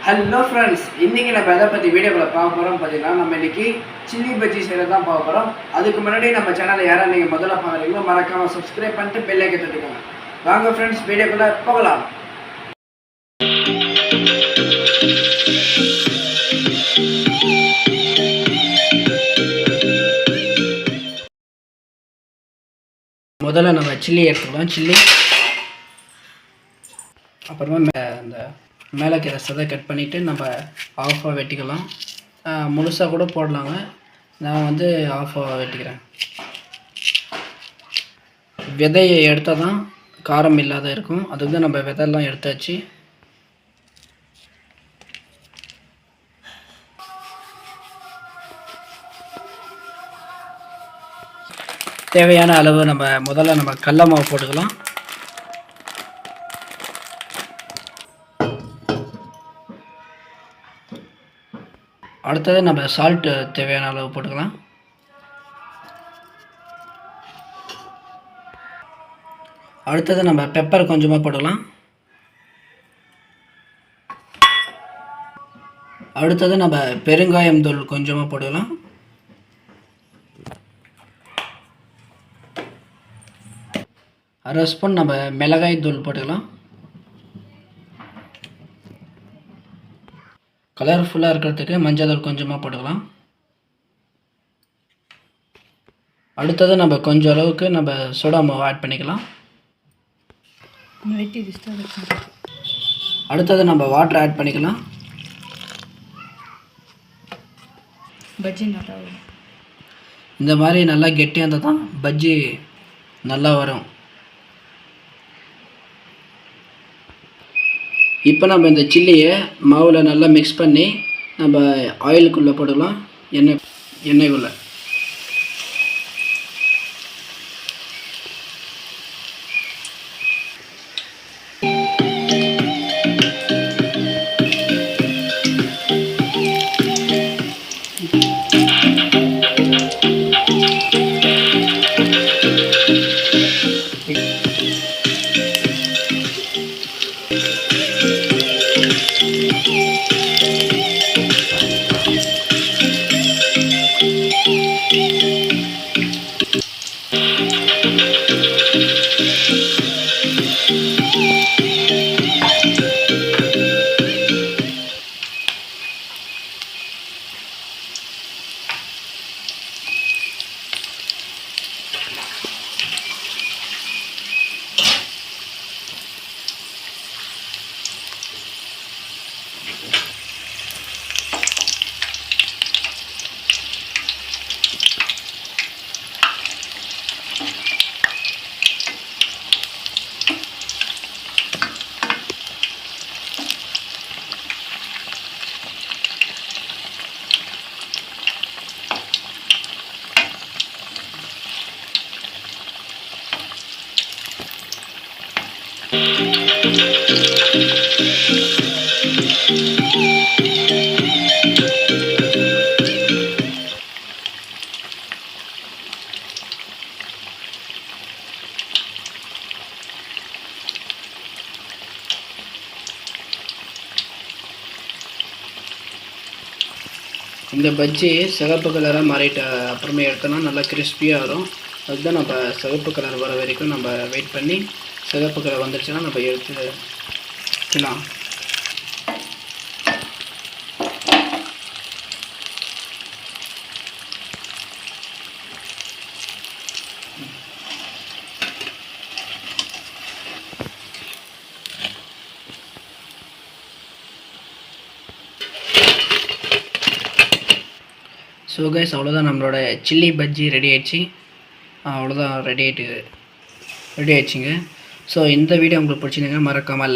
Hello friends, இன்றைக்கி நம்ம எதை பற்றி வீடியோவில் பார்க்க போகிறோம் பார்த்தீங்கன்னா, நம்ம இன்றைக்கி சில்லி பஜ்ஜி செய்கிறது தான் பார்க்க போகிறோம். அதுக்கு முன்னாடி நம்ம சேனலை யாராவது நீங்கள் முதல்ல பார்க்குறீங்களோ மறக்காமல் சப்ஸ்கிரைப் பண்ணிட்டு பெல் ஐக்கன் தட்டிக்கோங்க. வாங்க ஃப்ரெண்ட்ஸ், வீடியோக்குள்ளே போகலாம். முதல்ல நம்ம சில்லி எடுத்துக்கலாம். சில்லி அப்புறமா அந்த மேலே கீரை சதை கட் பண்ணிவிட்டு நம்ம ஆஃபாக வெட்டிக்கலாம். முழுசாக கூட போடலாங்க. நான் வந்து ஆஃபாக வெட்டிக்கிறேன். விதையை எடுத்தால் தான் காரம் இல்லாத இருக்கும். அதுக்கு தான் நம்ம விதையெல்லாம் எடுத்தாச்சு. தேவையான அளவு முதல்ல நம்ம கடல மாவு போட்டுக்கலாம். அடுத்தது நம்ம சால்ட்டு தேவையான அளவு போட்டுக்கலாம். அடுத்தது நம்ம பெப்பர் கொஞ்சமாக போட்டுக்கலாம். அடுத்தது நம்ம பெருங்காயம் தூள் கொஞ்சமாக போட்டுக்கலாம். அரை ஸ்பூன் நம்ம மிளகாய் தூள் போட்டுக்கலாம். கலர்ஃபுல்லாக இருக்கிறதுக்கு மஞ்சள் தூள் கொஞ்சமாக போட்டுக்கலாம். அடுத்தது நம்ம கொஞ்சம் அளவுக்கு நம்ம சோடா மாவு ஆட் பண்ணிக்கலாம். அடுத்தது நம்ம வாட்டர் ஆட் பண்ணிக்கலாம். பஜ்ஜி நல்லா வரும். இந்த மாதிரி நல்லா கெட்டியாக இருந்தால் தான் பஜ்ஜி நல்லா வரும். இப்போ நம்ம இந்த சில்லியை மாவில் நல்லா மிக்ஸ் பண்ணி நம்ம ஆயிலுக்குள்ளே போடலாம். எண்ணெய்க்குள்ளே இந்த பஜ்ஜி சிகப்பு கலராக மாறிட்ட அப்புறமே எடுத்தோன்னா நல்லா கிறிஸ்பியாக வரும். அதுதான் நம்ம சிகப்பு கலர் வர வரைக்கும் நம்ம வெயிட் பண்ணி சிகப்பு கலர் வந்துடுச்சுன்னா நம்ம எடுத்துக்கலாம். ஸோ கைஸ், அவ்வளோதான் நம்மளோட சில்லி பஜ்ஜி ரெடி ஆயிடுச்சு. அவ்வளோதான் ரெடி ஆயிடுச்சுங்க. ஸோ இந்த வீடியோ உங்களுக்கு பிடிச்சிருந்தீங்கன்னா மறக்காமல்